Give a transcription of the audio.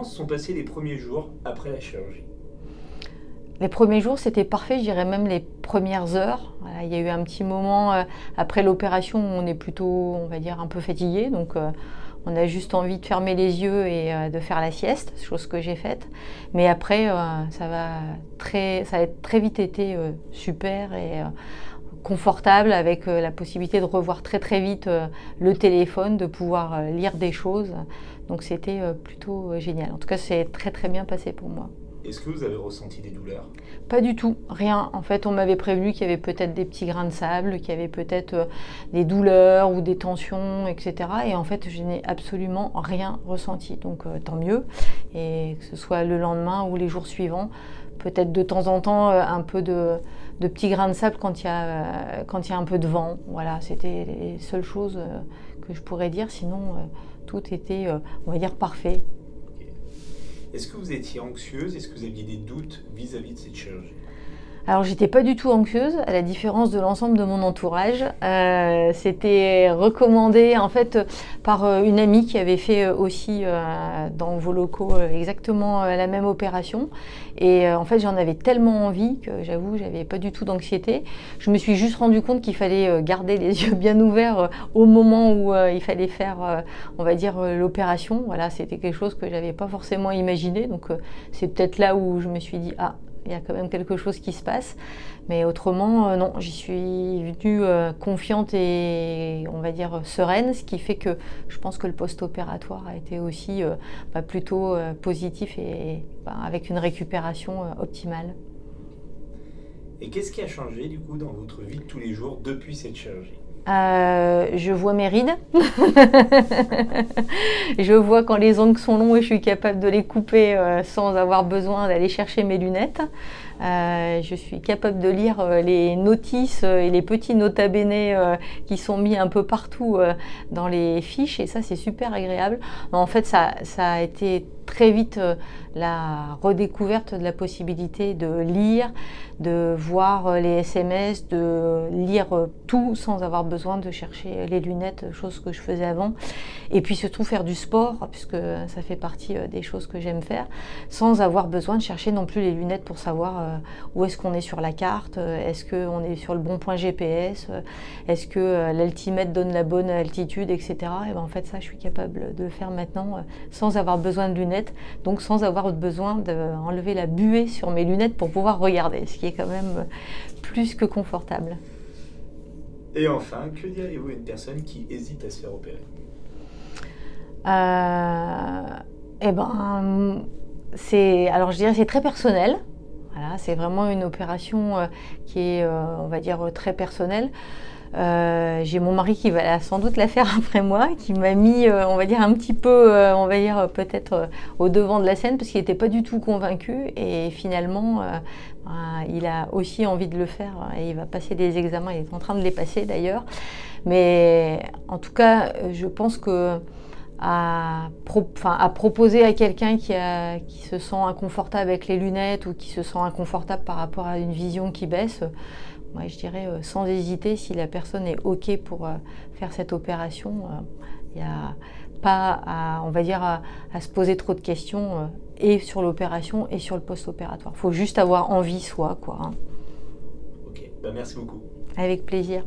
Comment se sont passés les premiers jours après la chirurgie? Les premiers jours, c'était parfait, je dirais même les premières heures. Voilà, il y a eu un petit moment après l'opération où on est plutôt, on va dire, un peu fatigué. Donc, on a juste envie de fermer les yeux et de faire la sieste, chose que j'ai faite. Mais après, ça a très vite été super et confortable avec la possibilité de revoir très très vite le téléphone, de pouvoir lire des choses. Donc, c'était plutôt génial. En tout cas, c'est très très bien passé pour moi. Est-ce que vous avez ressenti des douleurs? Pas du tout, rien. En fait, on m'avait prévenu qu'il y avait peut-être des petits grains de sable, qu'il y avait peut-être des douleurs ou des tensions, etc. Et en fait, je n'ai absolument rien ressenti. Donc, tant mieux. Et que ce soit le lendemain ou les jours suivants, peut-être de temps en temps, un peu de petits grains de sable quand il y a un peu de vent. Voilà, c'était les seules choses que je pourrais dire. Sinon, tout était, on va dire, parfait. Est-ce que vous étiez anxieuse? Est-ce que vous aviez des doutes vis-à-vis de cette chirurgie? Alors, j'étais pas du tout anxieuse, à la différence de l'ensemble de mon entourage. C'était recommandé en fait par une amie qui avait fait aussi dans vos locaux exactement la même opération. Et en fait, j'en avais tellement envie que j'avoue, j'avais pas du tout d'anxiété. Je me suis juste rendu compte qu'il fallait garder les yeux bien ouverts au moment où il fallait faire, on va dire, l'opération. Voilà, c'était quelque chose que j'avais pas forcément imaginé. Donc, c'est peut-être là où je me suis dit, ah, il y a quand même quelque chose qui se passe. Mais autrement, non, j'y suis venue confiante et, on va dire, sereine, ce qui fait que je pense que le post-opératoire a été aussi plutôt positif et avec une récupération optimale. Et qu'est-ce qui a changé, du coup, dans votre vie de tous les jours depuis cette chirurgie? Je vois mes rides. Je vois quand les ongles sont longs et je suis capable de les couper sans avoir besoin d'aller chercher mes lunettes. Je suis capable de lire les notices et les petits nota bene qui sont mis un peu partout dans les fiches et ça c'est super agréable. En fait ça a été très vite la redécouverte de la possibilité de lire, de voir les SMS, de lire tout sans avoir besoin de chercher les lunettes, chose que je faisais avant. Et puis surtout faire du sport, puisque ça fait partie des choses que j'aime faire, sans avoir besoin de chercher non plus les lunettes pour savoir où est-ce qu'on est sur la carte, est-ce qu'on est sur le bon point GPS, est-ce que l'altimètre donne la bonne altitude, etc. Et ben en fait ça je suis capable de le faire maintenant sans avoir besoin de lunettes, donc sans avoir besoin d'enlever la buée sur mes lunettes pour pouvoir regarder, ce qui est quand même plus que confortable. Et enfin, que diriez-vous à une personne qui hésite à se faire opérer? Alors je dirais c'est très personnel. Voilà, c'est vraiment une opération qui est, on va dire, très personnelle. J'ai mon mari qui va sans doute la faire après moi, qui m'a mis, on va dire, un petit peu, on va dire, peut-être au devant de la scène, parce qu'il n'était pas du tout convaincu. Et finalement, il a aussi envie de le faire. Et il va passer des examens, il est en train de les passer d'ailleurs. Mais en tout cas, je pense que à proposer à quelqu'un qui se sent inconfortable avec les lunettes ou qui se sent inconfortable par rapport à une vision qui baisse, moi je dirais sans hésiter, si la personne est OK pour faire cette opération, il n'y a pas à, on va dire, à se poser trop de questions et sur l'opération et sur le post-opératoire. Il faut juste avoir envie soi, quoi. Ok, merci beaucoup. Avec plaisir.